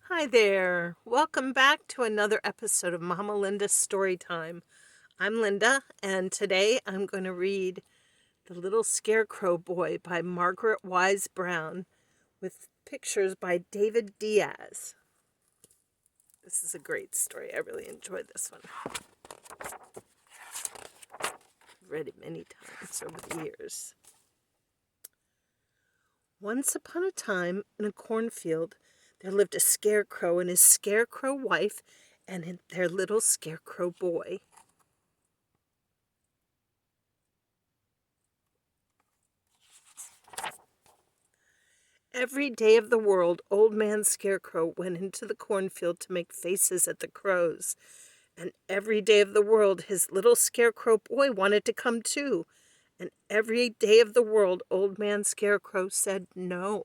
Hi there. Welcome back to another episode of Mama Linda's Storytime. I'm Linda, and today I'm going to read The Little Scarecrow Boy by Margaret Wise Brown with pictures by David Diaz. This is a great story. I really enjoyed this one. I've read it many times over the years. Once upon a time, in a cornfield, there lived a scarecrow and his scarecrow wife and their little scarecrow boy. Every day of the world, Old Man Scarecrow went into the cornfield to make faces at the crows. And every day of the world, his little scarecrow boy wanted to come too. And every day of the world, Old Man Scarecrow said no.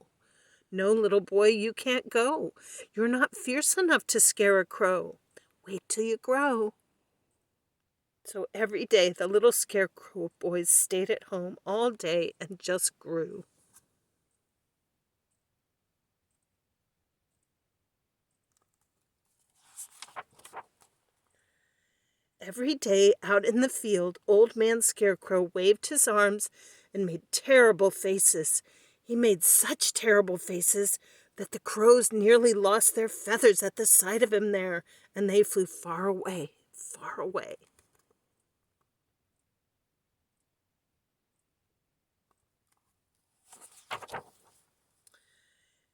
No, little boy, you can't go. You're not fierce enough to scare a crow. Wait till you grow. So every day, the little scarecrow boys stayed at home all day and just grew. Every day out in the field, Old Man Scarecrow waved his arms and made terrible faces. He made such terrible faces that the crows nearly lost their feathers at the sight of him there, and they flew far away, far away.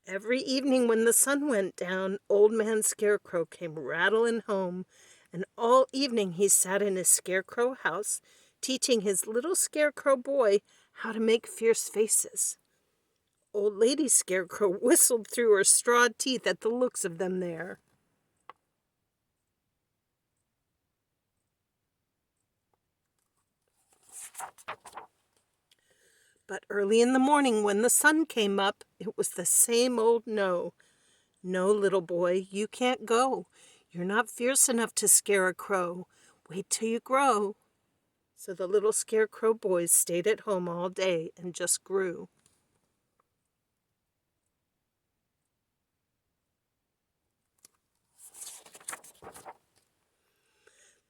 Every evening when the sun went down, Old Man Scarecrow came rattling home, and all evening he sat in his scarecrow house, teaching his little scarecrow boy how to make fierce faces. Old Lady Scarecrow whistled through her straw teeth at the looks of them there. But early in the morning when the sun came up, it was the same old no. No, little boy, you can't go. You're not fierce enough to scare a crow. Wait till you grow. So the little scarecrow boys stayed at home all day and just grew.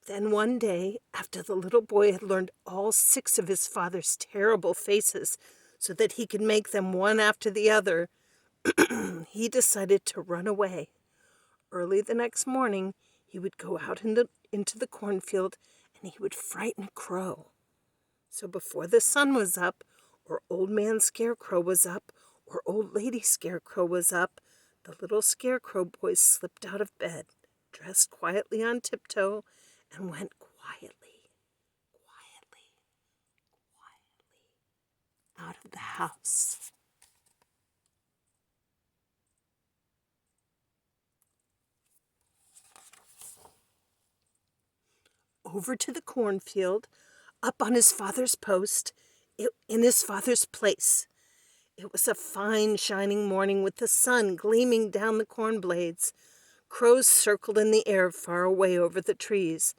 Then one day, after the little boy had learned all 6 of his father's terrible faces so that he could make them one after the other, he decided to run away. Early the next morning, he would go out into the cornfield and he would frighten a crow. So before the sun was up, or Old Man Scarecrow was up, or Old Lady Scarecrow was up, the little Scarecrow boy slipped out of bed, dressed quietly on tiptoe, and went quietly, quietly, quietly out of the house. Over to the cornfield, up on his father's post, in his father's place. It was a fine, shining morning with the sun gleaming down the corn blades. Crows circled in the air far away over the trees.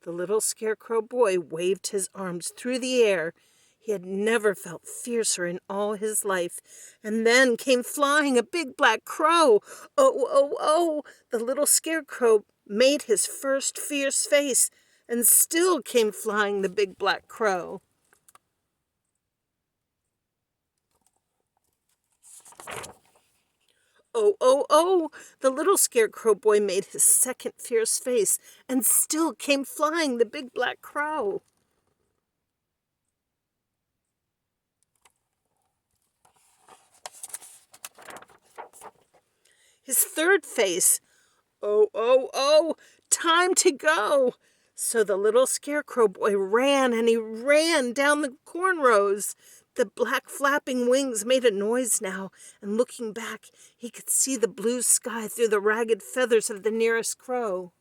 The little scarecrow boy waved his arms through the air. He had never felt fiercer in all his life. And then came flying a big black crow. Oh, oh, oh! The little scarecrow made his first fierce face, and still came flying the big black crow. Oh, oh, oh! The little scarecrow boy made his second fierce face, and still came flying the big black crow. His third face, oh, oh, oh! Time to go! So the little scarecrow boy ran, and he ran down the corn rows. The black flapping wings made a noise now, and looking back, he could see the blue sky through the ragged feathers of the nearest crow.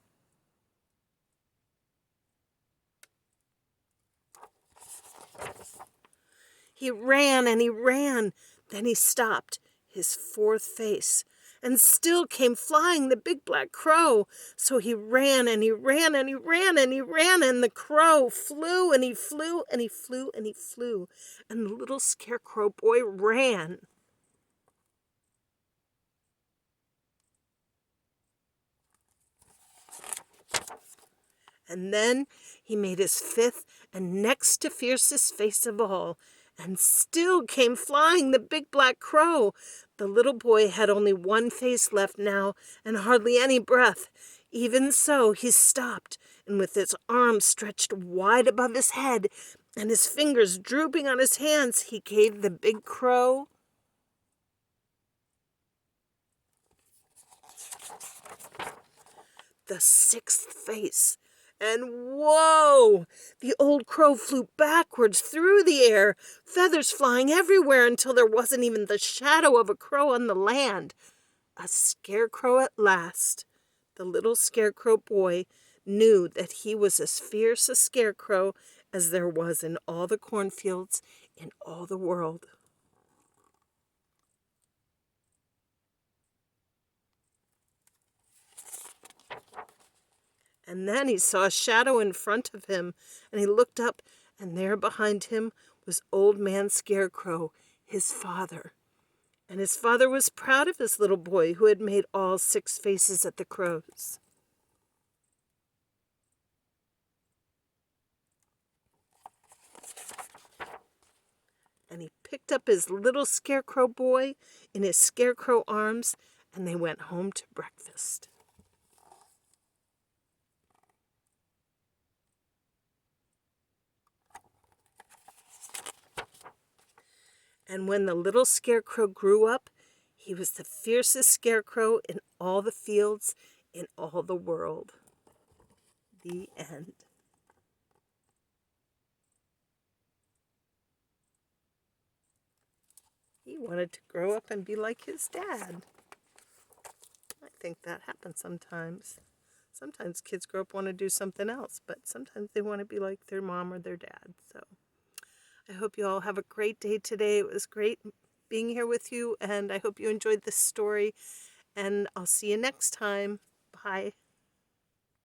He ran and he ran. Then he stopped, his fourth face, and still came flying the big black crow. So he ran and he ran and he ran and he ran, and the crow flew and he flew and he flew and he flew. And the little scarecrow boy ran. And then he made his fifth and next to fiercest face of all, and still came flying the big black crow. The little boy had only one face left now, and hardly any breath. Even so, he stopped, and with his arms stretched wide above his head, and his fingers drooping on his hands, he gave the big crow the sixth face. And whoa! The old crow flew backwards through the air, feathers flying everywhere until there wasn't even the shadow of a crow on the land. A scarecrow at last. The little scarecrow boy knew that he was as fierce a scarecrow as there was in all the cornfields in all the world. And then he saw a shadow in front of him, and he looked up, and there behind him was Old Man Scarecrow, his father. And his father was proud of his little boy who had made all six faces at the crows. And he picked up his little scarecrow boy in his scarecrow arms, and they went home to breakfast. And when the little scarecrow grew up, he was the fiercest scarecrow in all the fields in all the world. The end. He wanted to grow up and be like his dad. I think that happens sometimes. Sometimes kids grow up want to do something else, but sometimes they want to be like their mom or their dad. So I hope you all have a great day today. It was great being here with you, and I hope you enjoyed this story, and I'll see you next time. Bye.